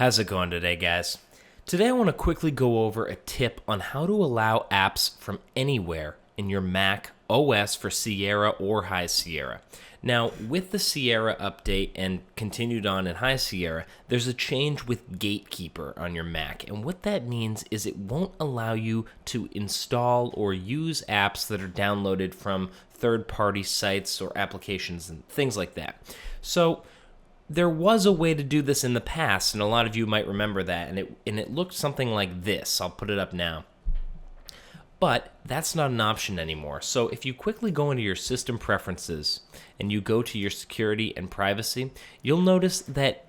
How's it going today, guys? Today I want to quickly go over a tip on how to allow apps from anywhere in your Mac OS for Sierra or High Sierra. Now, with the Sierra update and continued on in High Sierra, there's a change with Gatekeeper on your Mac. And what that means is it won't allow you to install or use apps that are downloaded from third-party sites or applications and things like that. So, there was a way to do this in the past, and a lot of you might remember that, and it looked something like this. I'll put it up now. But that's not an option anymore. So if you quickly go into your system preferences and you go to your security and privacy, you'll notice that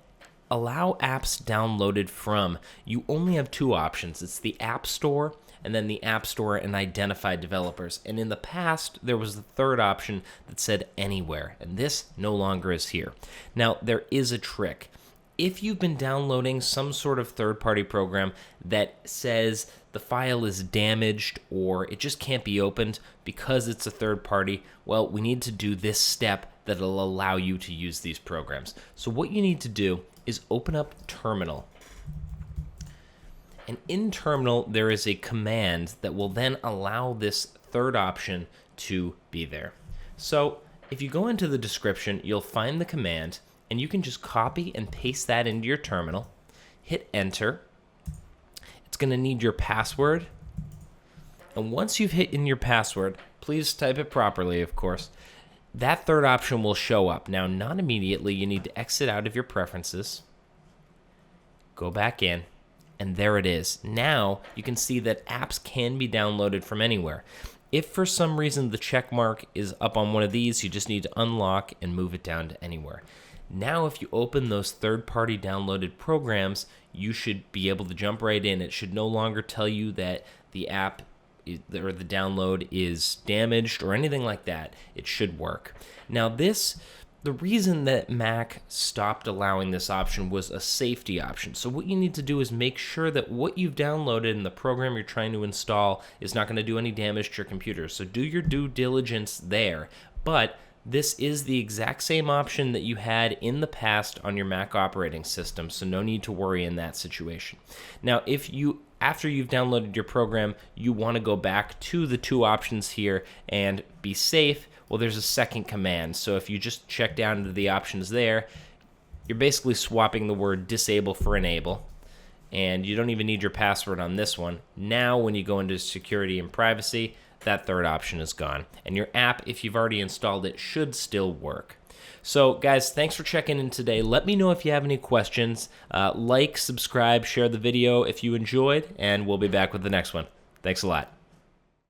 allow apps downloaded from, you only have two options. It's the App Store and then the App Store and identified developers. And in the past, there was the third option that said anywhere, and this no longer is here. Now, there is a trick. If you've been downloading some sort of third-party program that says the file is damaged or it just can't be opened because it's a third party, well, we need to do this step that'll allow you to use these programs. So what you need to do is open up Terminal. And in Terminal, there is a command that will then allow this third option to be there. So if you go into the description, you'll find the command, and you can just copy and paste that into your terminal, hit enter. It's going to need your password. And once you've hit in your password, please type it properly, of course, that third option will show up. Now, not immediately. You need to exit out of your preferences, go back in, and there it is. Now you can see that apps can be downloaded from anywhere. If for some reason the check mark is up on one of these, you just need to unlock and move it down to anywhere. Now if you open those third-party downloaded programs, you should be able to jump right in. It should no longer tell you that the app or the download is damaged or anything like that. It should work. Now the reason that Mac stopped allowing this option was a safety option. So what you need to do is make sure that what you've downloaded and the program you're trying to install is not going to do any damage to your computer. So do your due diligence there. But this is the exact same option that you had in the past on your Mac operating system, so no need to worry in that situation. Now, if you, after you've downloaded your program, you want to go back to the two options here and be safe, well, there's a second command. So if you just check down into the options there, you're basically swapping the word disable for enable, and you don't even need your password on this one. Now, when you go into security and privacy, that third option is gone. And your app, if you've already installed it, should still work. So, guys, thanks for checking in today. Let me know if you have any questions. Like, subscribe, share the video if you enjoyed, and we'll be back with the next one. Thanks a lot.